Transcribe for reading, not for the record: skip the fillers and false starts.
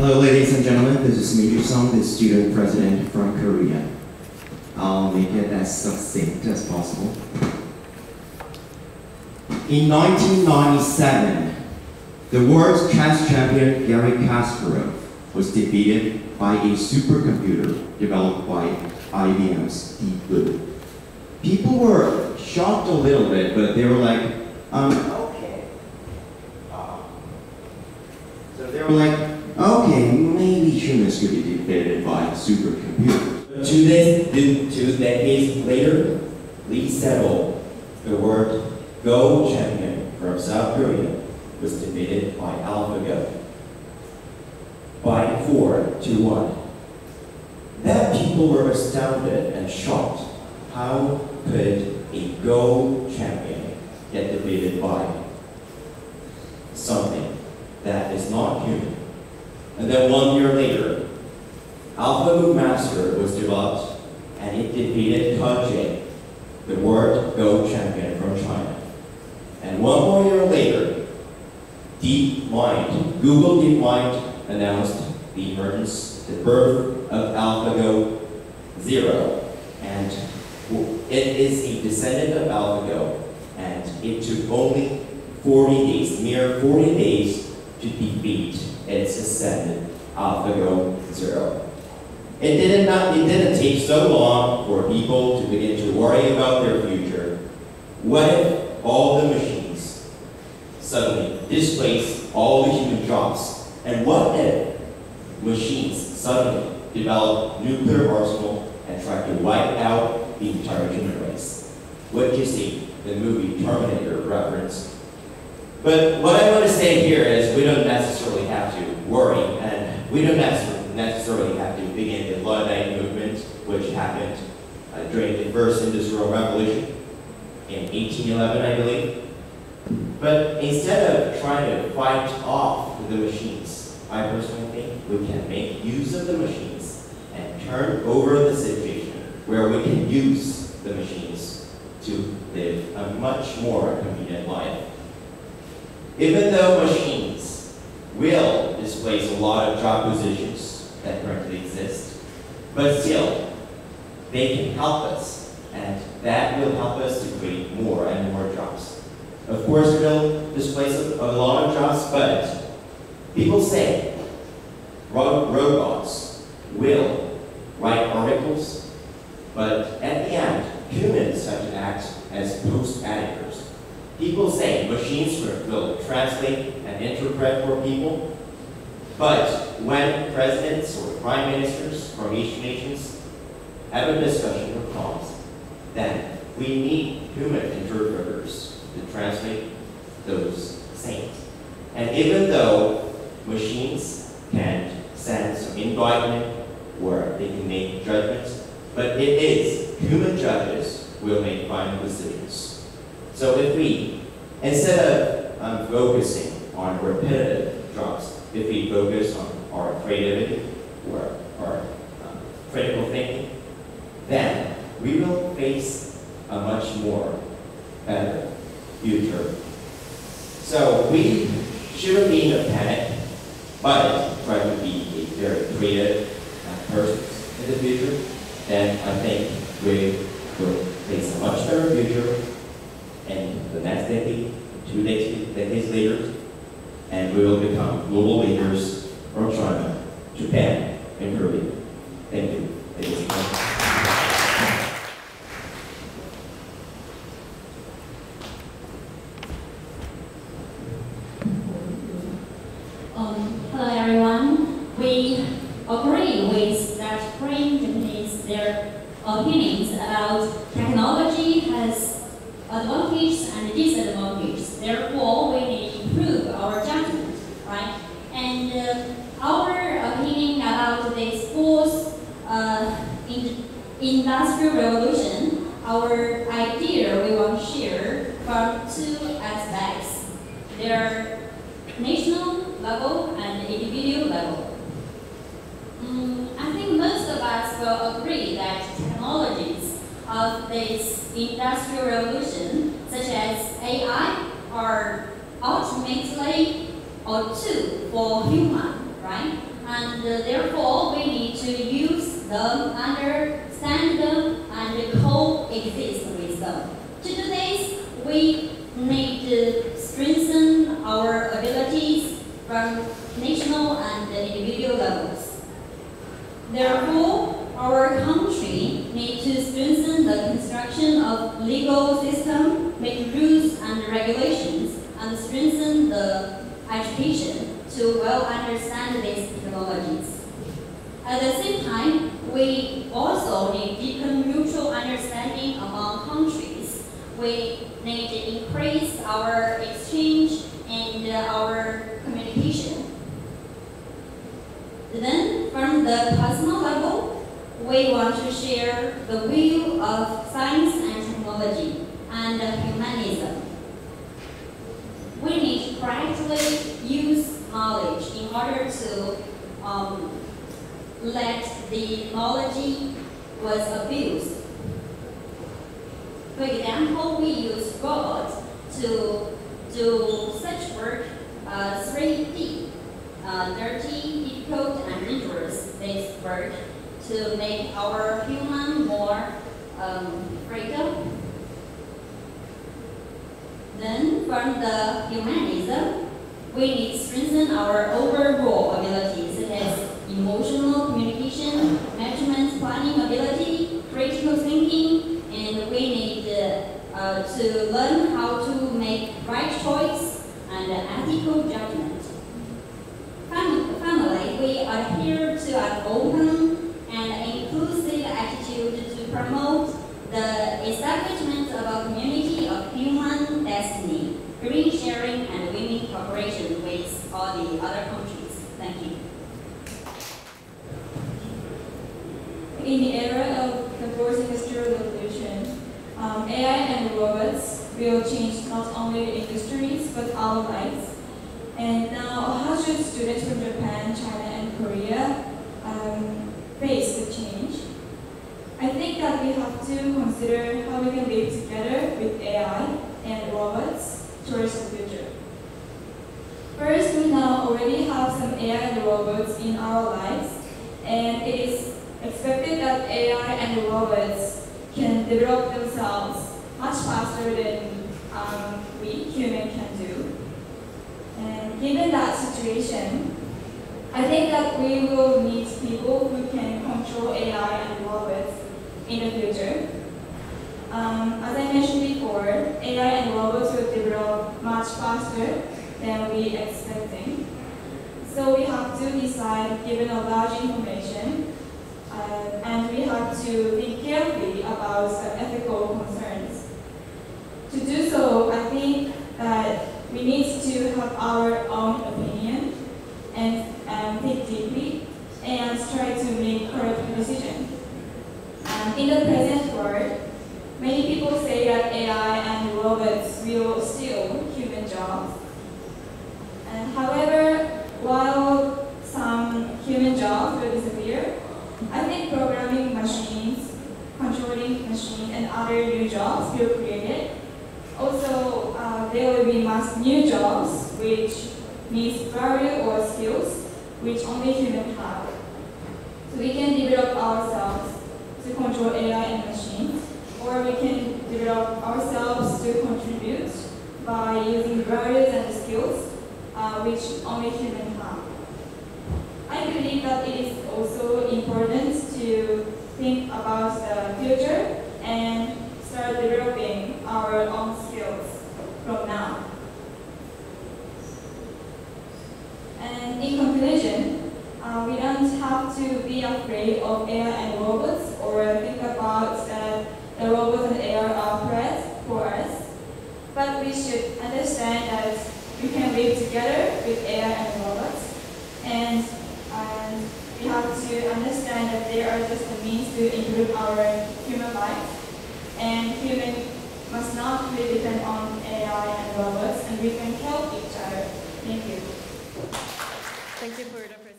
Hello, ladies and gentlemen. This is Mi Sung, the student president from Korea. I'll make it as succinct as possible. In 1997, the world's chess champion Garry Kasparov was defeated by a supercomputer developed by IBM's Deep Blue. People were shocked a little bit, but they were like, okay. So they were like, okay, maybe humans could be defeated by supercomputers. 2 decades later, Lee Sedol, the world Go champion from South Korea, was defeated by AlphaGo by 4-1. That people were astounded and shocked. How could a Go champion get defeated by something that is not human? And then 1 year later, AlphaGo Master was developed and it defeated He, the world Go champion from China. And 1 more year later, DeepMind, Google DeepMind announced the birth of AlphaGo Zero. And it is a descendant of AlphaGo, and it took only 40 days, mere 40 days to defeat its descendant, AlphaGo Zero. It didn't take so long for people to begin to worry about their future. What if all the machines suddenly displace all the human jobs? And what if machines suddenly develop nuclear arsenal and try to wipe out the entire human race? What you see the movie Terminator reference. But what I want to say here is we don't necessarily have to worry, and we don't necessarily have to begin the Luddite movement, which happened during the first Industrial Revolution in 1811, I believe. But instead of trying to fight off the machines, I personally think we can make use of the machines and turn over the situation where we can use the machines to live a much more convenient life. Even though machines will displace a lot of job positions that currently exist, but still, they can help us, and that will help us to create more and more jobs. Of course, it will displace a lot of jobs, but people say robots will write articles, but at the end, humans have to act as post-editors. People say machines will translate and interpret for people, but when presidents or prime ministers from each nations have a discussion or calls, then we need human interpreters to translate those sayings. And even though machines can send some indictment or they can make judgments, but it is human judges who will make final decisions. So if we, instead of focusing on repetitive jobs, if we focus on our creativity or our critical thinking, then we will face a much more better future. So we shouldn't be in a panic, but try to be a very creative person in the future. Then I think we will face a much better future in the next decade, 2 decades later, and we will become global leaders from China, Japan, and Korea. Thank you. Ladies and gentlemen. Hello everyone. We agree with that Korean Japanese their opinions about technology has advantages and disadvantages. Therefore, we need to improve our judgment, right? And our opinion about this fourth industrial revolution, our idea we want to share from 2 aspects. There are national level and individual level. I think most of us will agree that technologies of this industrial revolution, such as AI, are ultimately a tool for human, right? and therefore we need to use them, understand them, and coexist with them. To do this, we need to strengthen our abilities from national and individual levels. Therefore, our country needs to strengthen the construction of legal system, make rules and regulations, and strengthen the education to well understand these technologies. At the same time, we also need deeper mutual understanding among countries. We need to increase our exchange and our communication. Then, from the personal level, we want to share the view of science and technology and humanism. We need to practically use knowledge in order to let the knowledge was abused. For example, we use robots to do such work 3D, dirty, difficult, and dangerous this work to make our human more freedom. Then, from the humanism, we need to strengthen our overall abilities such as emotional communication, management, planning ability, critical thinking, and we need to learn how to make right choice and ethical judgment. Finally, we adhere to an open and inclusive attitude to promote the establishment of a community of human destiny, green sharing, and women cooperation with all the other countries. Thank you. In the era of the fourth industrial revolution, AI and robots will change not only industries but our lives. And now, how should students from Japan, China, and Korea face the change? I think that we have to consider how we can live together with AI and robots towards the future. First, we now already have some AI and robots in our lives, and it is expected that AI and robots can develop themselves much faster than we humans can do. And given that situation, I think that we will need people who can control AI and robots in the future. As I mentioned before, AI and robots will develop much faster than we expecting. So we have to decide given a large information, and we have to think carefully about the ethical concerns. To do so, I think that we need to have our own opinion and think deeply and try to make correct decisions. In the present world, many people say that AI and robots will steal human jobs. However, while some human jobs will disappear, I think programming machines, controlling machines, and other new jobs will be created. Also, there will be mass new jobs, which needs value or skills, which only humans have. So we can develop ourselves to control AI and machines, or we can develop ourselves to contribute by using values and skills, which only humans have. I believe that it is also important to think about the future and start developing our own skills from now. And in conclusion, we don't have to be afraid of AI and robots or think about the robots and AI are threats for us. But we should understand that we can live together with AI and robots, and we have to understand that they are just a means to improve our human life, and humans must not really depend on AI and robots, and we can help each other. Thank you. Thank you for the presentation.